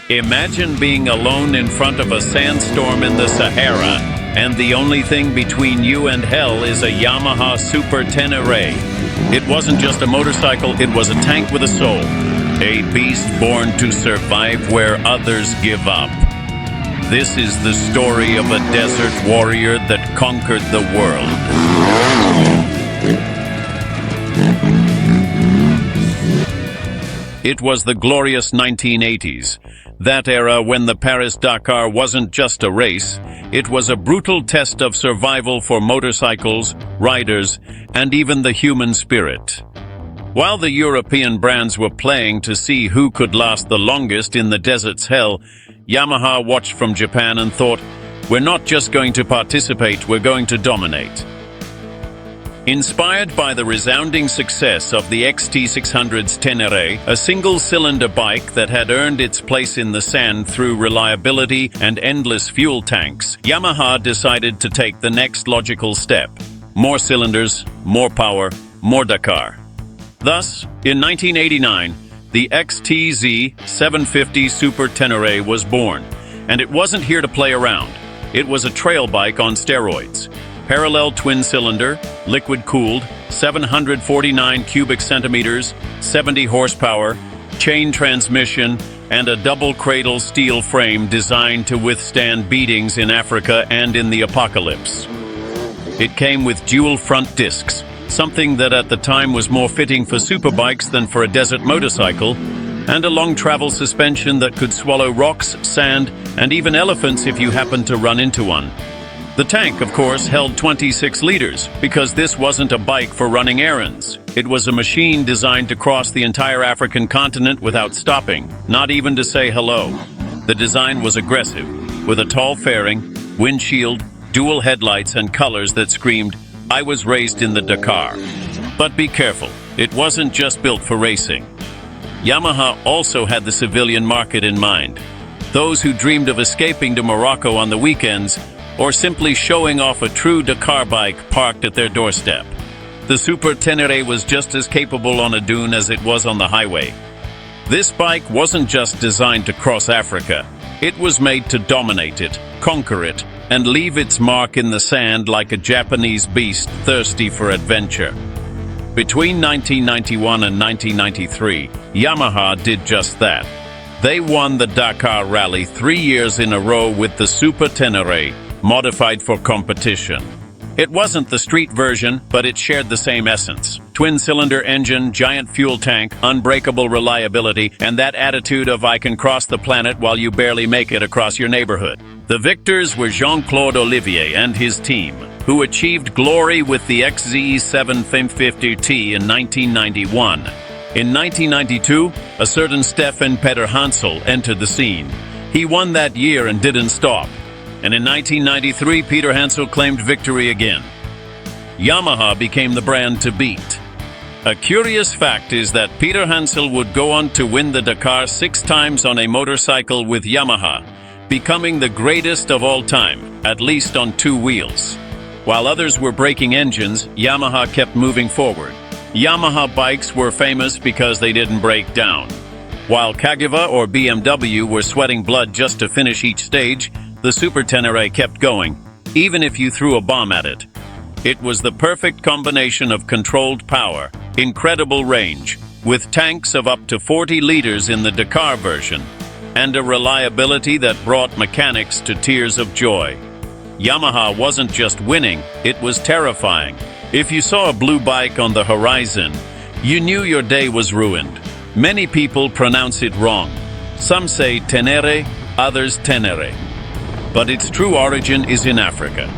Imagine being alone in front of a sandstorm in the Sahara, and the only thing between you and hell is a Yamaha Super Ténéré. It wasn't just a motorcycle, it was a tank with a soul. A beast born to survive where others give up. This is the story of a desert warrior that conquered the world. It was the glorious 1980s, that era when the Paris-Dakar wasn't just a race, it was a brutal test of survival for motorcycles, riders, and even the human spirit. While the European brands were playing to see who could last the longest in the desert's hell, Yamaha watched from Japan and thought, we're not just going to participate, we're going to dominate. Inspired by the resounding success of the XT600's Tenere, a single-cylinder bike that had earned its place in the sand through reliability and endless fuel tanks, Yamaha decided to take the next logical step. More cylinders, more power, more Dakar. Thus, in 1989, the XTZ750 Super Ténéré was born, and it wasn't here to play around. It was a trail bike on steroids. Parallel twin-cylinder, liquid-cooled, 749 cubic centimeters, 70 horsepower, chain transmission, and a double-cradle steel frame designed to withstand beatings in Africa and in the apocalypse. It came with dual front discs, something that at the time was more fitting for superbikes than for a desert motorcycle, and a long-travel suspension that could swallow rocks, sand, and even elephants if you happened to run into one. The tank, of course, held 26 liters, because this wasn't a bike for running errands. It was a machine designed to cross the entire African continent without stopping, not even to say hello. The design was aggressive, with a tall fairing, windshield, dual headlights, and colors that screamed, "I was raised in the Dakar." But be careful, it wasn't just built for racing. Yamaha also had the civilian market in mind. Those who dreamed of escaping to Morocco on the weekends, or simply showing off a true Dakar bike parked at their doorstep. The Super Ténéré was just as capable on a dune as it was on the highway. This bike wasn't just designed to cross Africa. It was made to dominate it, conquer it, and leave its mark in the sand like a Japanese beast thirsty for adventure. Between 1991 and 1993, Yamaha did just that. They won the Dakar Rally 3 years in a row with the Super Ténéré, modified for competition. It wasn't the street version, but it shared the same essence. Twin-cylinder engine, giant fuel tank, unbreakable reliability, and that attitude of I can cross the planet while you barely make it across your neighborhood. The victors were Jean-Claude Olivier and his team, who achieved glory with the XZ750T in 1991. In 1992, a certain Stefan Peter Hansel entered the scene. He won that year and didn't stop. And in 1993, Peter Hansel claimed victory again. Yamaha became the brand to beat. A curious fact is that Peter Hansel would go on to win the Dakar 6 times on a motorcycle with Yamaha, becoming the greatest of all time, at least on 2 wheels. While others were breaking engines, Yamaha kept moving forward. Yamaha bikes were famous because they didn't break down. While Kagiva or BMW were sweating blood just to finish each stage, the Super Ténéré kept going, even if you threw a bomb at it. It was the perfect combination of controlled power, incredible range, with tanks of up to 40 liters in the Dakar version, and a reliability that brought mechanics to tears of joy. Yamaha wasn't just winning, it was terrifying. If you saw a blue bike on the horizon, you knew your day was ruined. Many people pronounce it wrong. Some say Tenere, others Tenere. But its true origin is in Africa.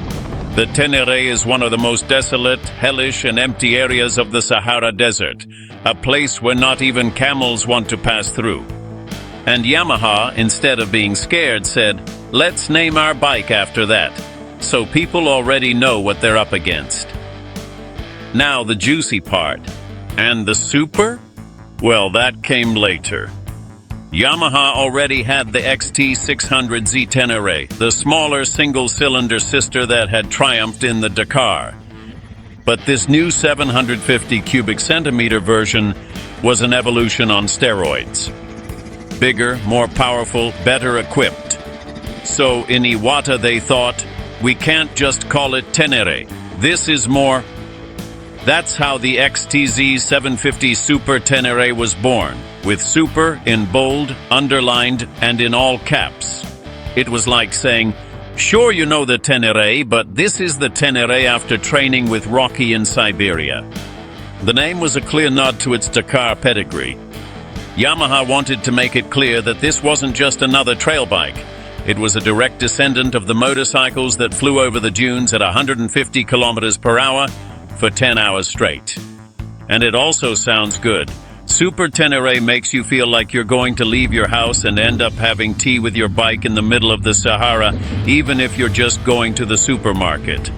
The Tenere is one of the most desolate, hellish, and empty areas of the Sahara Desert, a place where not even camels want to pass through. And Yamaha, instead of being scared, said, "Let's name our bike after that." So people already know what they're up against. Now the juicy part. And the Super? Well, that came later. Yamaha already had the XT600Z Ténéré, the smaller single-cylinder sister that had triumphed in the Dakar. But this new 750 cubic centimeter version was an evolution on steroids. bigger, more powerful, better equipped. So in Iwata they thought, we can't just call it Tenere. This is more. That's how the XTZ750 Super Ténéré was born, with super in bold, underlined, and in all caps. It was like saying, sure you know the Tenere, but this is the Tenere after training with Rocky in Siberia. The name was a clear nod to its Dakar pedigree. Yamaha wanted to make it clear that this wasn't just another trail bike. It was a direct descendant of the motorcycles that flew over the dunes at 150 kilometers per hour for 10 hours straight. And it also sounds good. Super Ténéré makes you feel like you're going to leave your house and end up having tea with your bike in the middle of the Sahara, even if you're just going to the supermarket.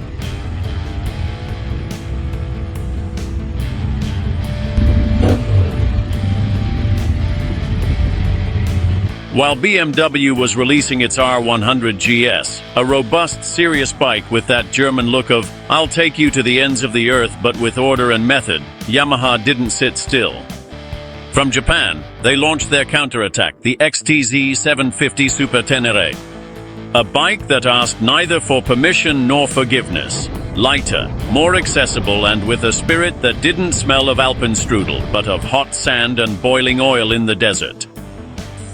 While BMW was releasing its R100 GS, a robust, serious bike with that German look of, I'll take you to the ends of the earth but with order and method, Yamaha didn't sit still. From Japan, they launched their counterattack, the XTZ750 Super Ténéré. A bike that asked neither for permission nor forgiveness. Lighter, more accessible, and with a spirit that didn't smell of Alpenstrudel, but of hot sand and boiling oil in the desert.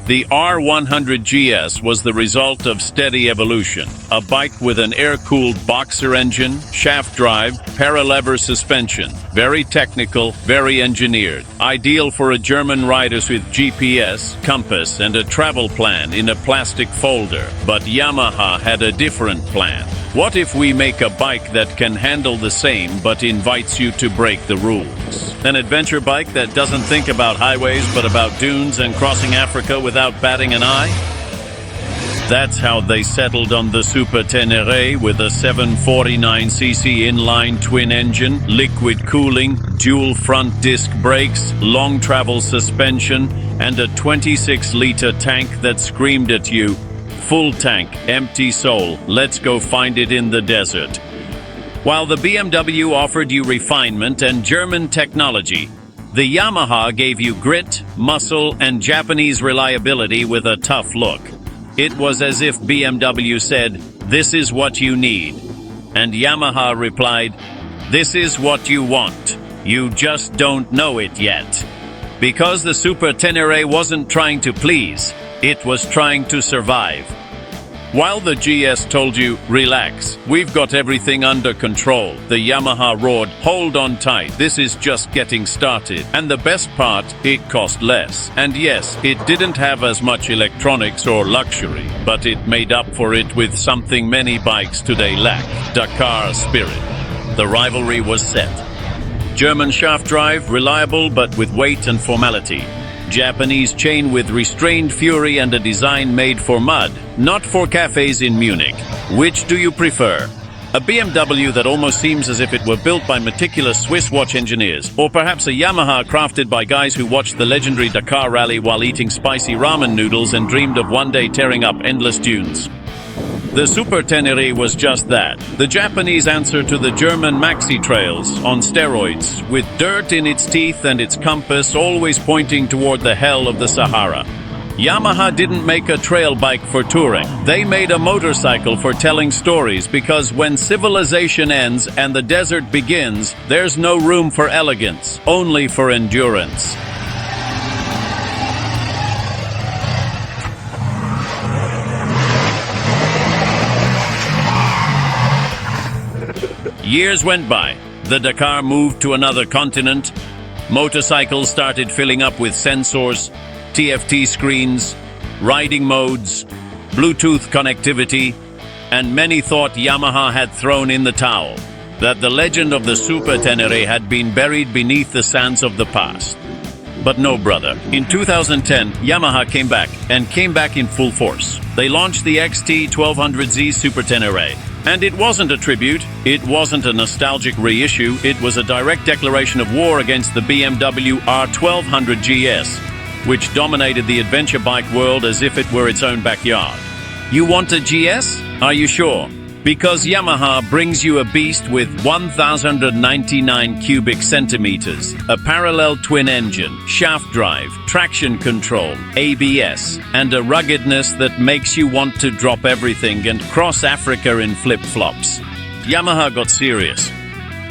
The R100 GS was the result of steady evolution. A bike with an air-cooled boxer engine, shaft drive, paralever suspension. Very technical, very engineered. Ideal for a German rider with GPS, compass, and a travel plan in a plastic folder. But Yamaha had a different plan. What if we make a bike that can handle the same but invites you to break the rules? An adventure bike that doesn't think about highways but about dunes and crossing Africa without batting an eye? That's how they settled on the Super Ténéré with a 749cc inline-twin engine, liquid cooling, dual front disc brakes, long travel suspension, and a 26-liter tank that screamed at you, full tank, empty soul, let's go find it in the desert. While the BMW offered you refinement and German technology, the Yamaha gave you grit, muscle, and Japanese reliability with a tough look. It was as if BMW said, this is what you need. And Yamaha replied, this is what you want. You just don't know it yet. Because the Super Ténéré wasn't trying to please, it was trying to survive. While the GS told you, relax, we've got everything under control, the Yamaha roared, hold on tight, this is just getting started. And the best part, it cost less. And yes, it didn't have as much electronics or luxury, but it made up for it with something many bikes today lack, Dakar spirit. The rivalry was set. German shaft drive, reliable but with weight and formality. Japanese chain with restrained fury and a design made for mud, not for cafes in Munich. Which do you prefer? A BMW that almost seems as if it were built by meticulous Swiss watch engineers, or perhaps a Yamaha crafted by guys who watched the legendary Dakar rally while eating spicy ramen noodles and dreamed of one day tearing up endless dunes. The Super Ténéré was just that, the Japanese answer to the German maxi trails on steroids, with dirt in its teeth and its compass always pointing toward the hell of the Sahara. Yamaha didn't make a trail bike for touring. They made a motorcycle for telling stories, because when civilization ends and the desert begins, there's no room for elegance, only for endurance. Years went by. The Dakar moved to another continent. Motorcycles started filling up with sensors, TFT screens, riding modes, Bluetooth connectivity, and many thought Yamaha had thrown in the towel, that the legend of the Super Ténéré had been buried beneath the sands of the past. But no, brother. In 2010, Yamaha came back in full force. They launched the XT1200Z Super Ténéré. And it wasn't a tribute, it wasn't a nostalgic reissue, it was a direct declaration of war against the BMW R1200 GS, which dominated the adventure bike world as if it were its own backyard. You want a GS? Are you sure? Because Yamaha brings you a beast with 1,099 cubic centimeters, a parallel twin engine, shaft drive, traction control, ABS, and a ruggedness that makes you want to drop everything and cross Africa in flip-flops. Yamaha got serious.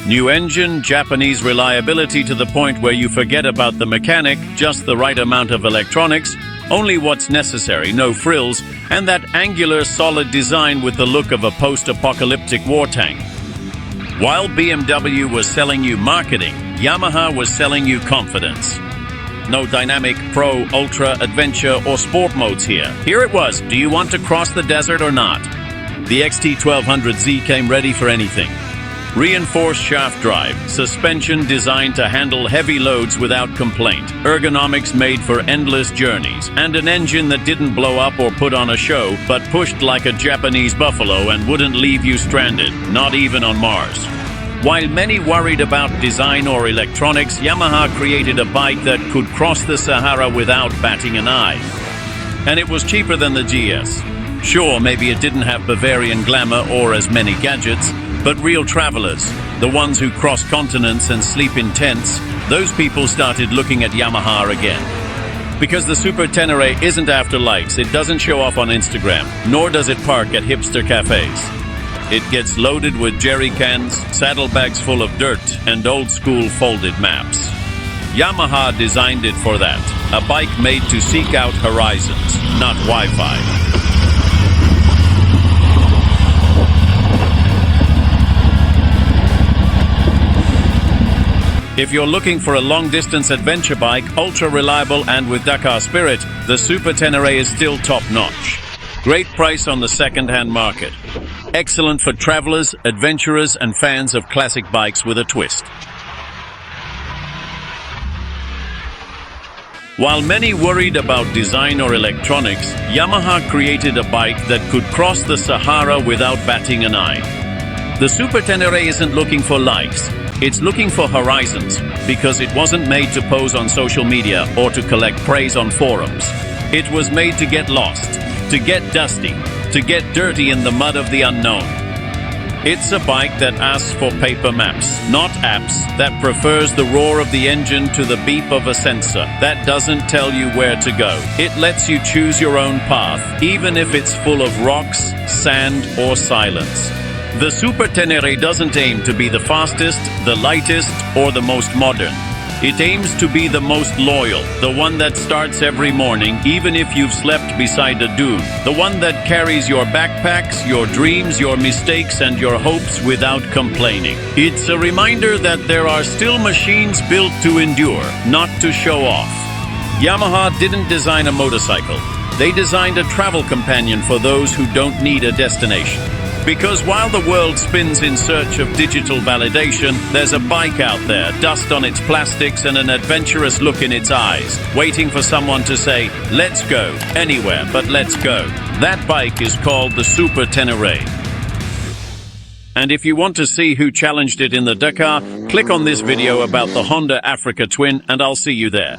New engine, Japanese reliability to the point where you forget about the mechanic, just the right amount of electronics, only what's necessary, no frills, and that angular, solid design with the look of a post-apocalyptic war tank. While BMW was selling you marketing, Yamaha was selling you confidence. No dynamic, pro, ultra, adventure, or sport modes here. Here it was, do you want to cross the desert or not? The XT1200Z came ready for anything. Reinforced shaft drive, suspension designed to handle heavy loads without complaint, ergonomics made for endless journeys, and an engine that didn't blow up or put on a show, but pushed like a Japanese buffalo and wouldn't leave you stranded, not even on Mars. While many worried about design or electronics, Yamaha created a bike that could cross the Sahara without batting an eye. And it was cheaper than the GS. Sure, maybe it didn't have Bavarian glamour or as many gadgets, but real travelers, the ones who cross continents and sleep in tents, those people started looking at Yamaha again. Because the Super Ténéré isn't after likes, it doesn't show off on Instagram, nor does it park at hipster cafes. It gets loaded with jerry cans, saddlebags full of dirt, and old-school folded maps. Yamaha designed it for that, a bike made to seek out horizons, not Wi-Fi. If you're looking for a long-distance adventure bike, ultra-reliable and with Dakar spirit, the Super Ténéré is still top-notch. Great price on the second-hand market. Excellent for travelers, adventurers, and fans of classic bikes with a twist. While many worried about design or electronics, Yamaha created a bike that could cross the Sahara without batting an eye. The Super Ténéré isn't looking for likes. It's looking for horizons, because it wasn't made to pose on social media or to collect praise on forums. It was made to get lost, to get dusty, to get dirty in the mud of the unknown. It's a bike that asks for paper maps, not apps, that prefers the roar of the engine to the beep of a sensor, that doesn't tell you where to go. It lets you choose your own path, even if it's full of rocks, sand, or silence. The Super Ténéré doesn't aim to be the fastest, the lightest, or the most modern. It aims to be the most loyal, the one that starts every morning, even if you've slept beside a dune, the one that carries your backpacks, your dreams, your mistakes, and your hopes without complaining. It's a reminder that there are still machines built to endure, not to show off. Yamaha didn't design a motorcycle. They designed a travel companion for those who don't need a destination. Because while the world spins in search of digital validation, there's a bike out there, dust on its plastics and an adventurous look in its eyes, waiting for someone to say, let's go, anywhere but let's go. That bike is called the Super Ténéré. And if you want to see who challenged it in the Dakar, click on this video about the Honda Africa Twin and I'll see you there.